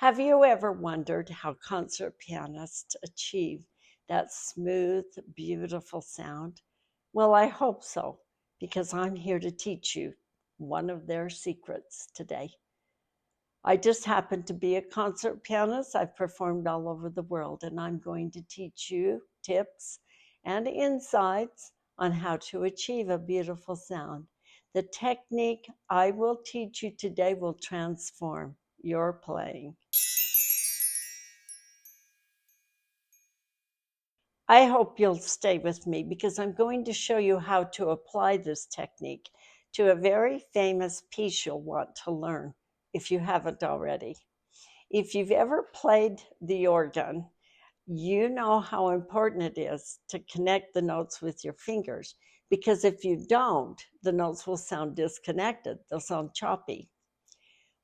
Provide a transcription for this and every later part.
Have you ever wondered how concert pianists achieve that smooth, beautiful sound? Well, I hope so, because I'm here to teach you one of their secrets today. I just happen to be a concert pianist. I've performed all over the world, and I'm going to teach you tips and insights on how to achieve a beautiful sound. The technique I will teach you today will transform your playing. I hope you'll stay with me because I'm going to show you how to apply this technique to a very famous piece you'll want to learn if you haven't already. If you've ever played the organ, you know how important it is to connect the notes with your fingers, because if you don't, the notes will sound disconnected, they'll sound choppy.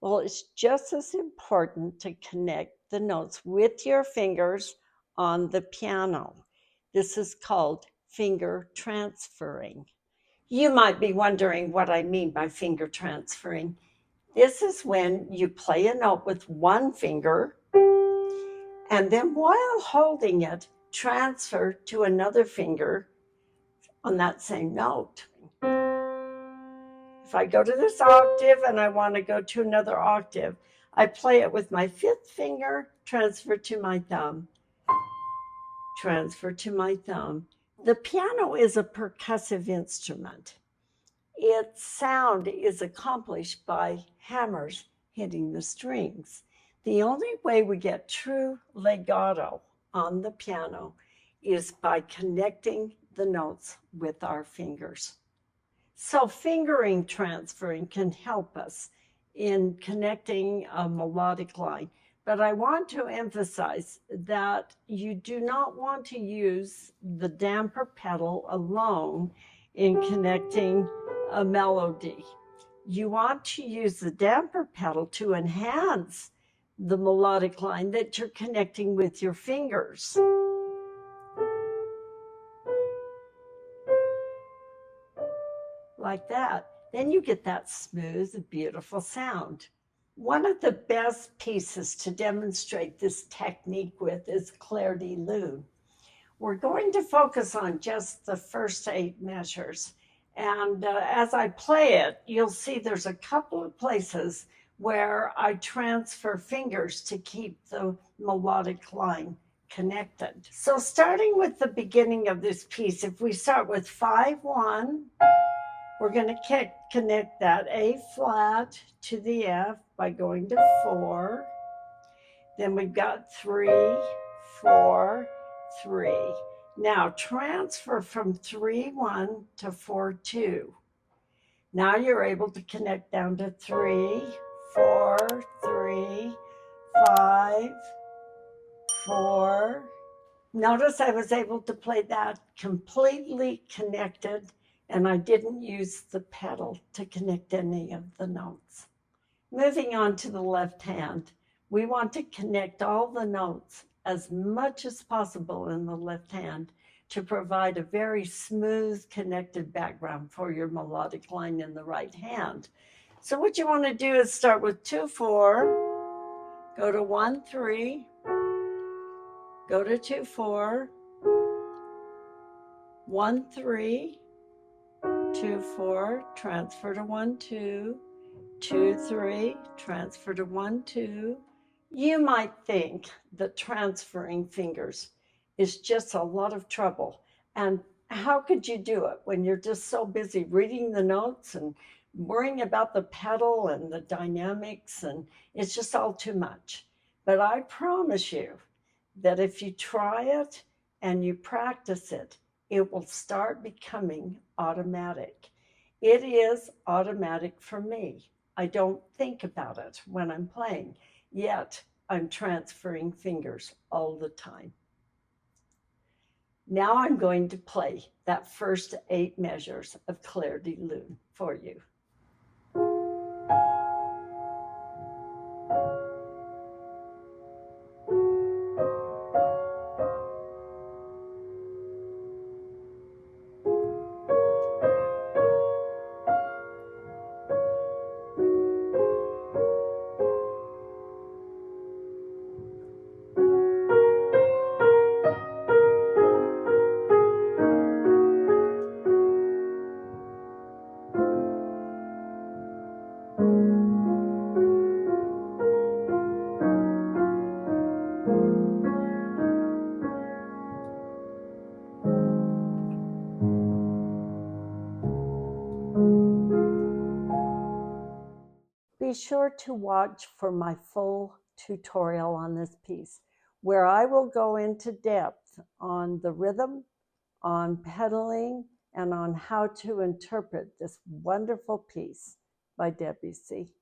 Well, it's just as important to connect the notes with your fingers on the piano. This is called finger transferring. You might be wondering what I mean by finger transferring. This is when you play a note with one finger and then while holding it, transfer to another finger on that same note. If I go to this octave and I want to go to another octave, I play it with my fifth finger, transfer to my thumb, transfer to my thumb. The piano is a percussive instrument. Its sound is accomplished by hammers hitting the strings. The only way we get true legato on the piano is by connecting the notes with our fingers. So fingering transferring can help us in connecting a melodic line. But I want to emphasize that you do not want to use the damper pedal alone in connecting a melody. You want to use the damper pedal to enhance the melodic line that you're connecting with your fingers. Like that. Then you get that smooth, beautiful sound. One of the best pieces to demonstrate this technique with is Clair de Lune. We're going to focus on just the first 8 measures. And as I play it, you'll see there's a couple of places where I transfer fingers to keep the melodic line connected. So starting with the beginning of this piece, if we start with 5-1, we're going to connect that A flat to the F by going to 4. Then we've got 3, 4, 3. Now transfer from 3-1 to 4-2. Now you're able to connect down to 3, 4, 3, 5, 4. Notice I was able to play that completely connected, and I didn't use the pedal to connect any of the notes. Moving on to the left hand, we want to connect all the notes as much as possible in the left hand to provide a very smooth connected background for your melodic line in the right hand. So what you want to do is start with 2-4, go to 1-3, go to 2-4, 1-3, 2-4, transfer to 1-2, 2-3, transfer to 1-2. You might think that transferring fingers is just a lot of trouble. And how could you do it when you're just so busy reading the notes and worrying about the pedal and the dynamics, and it's just all too much. But I promise you that if you try it and you practice it, it will start becoming automatic. It is automatic for me. I don't think about it when I'm playing, yet I'm transferring fingers all the time. Now I'm going to play that first 8 measures of Clair de Lune for you. be sure to watch for my full tutorial on this piece, where I will go into depth on the rhythm, on pedaling, and on how to interpret this wonderful piece by Debussy.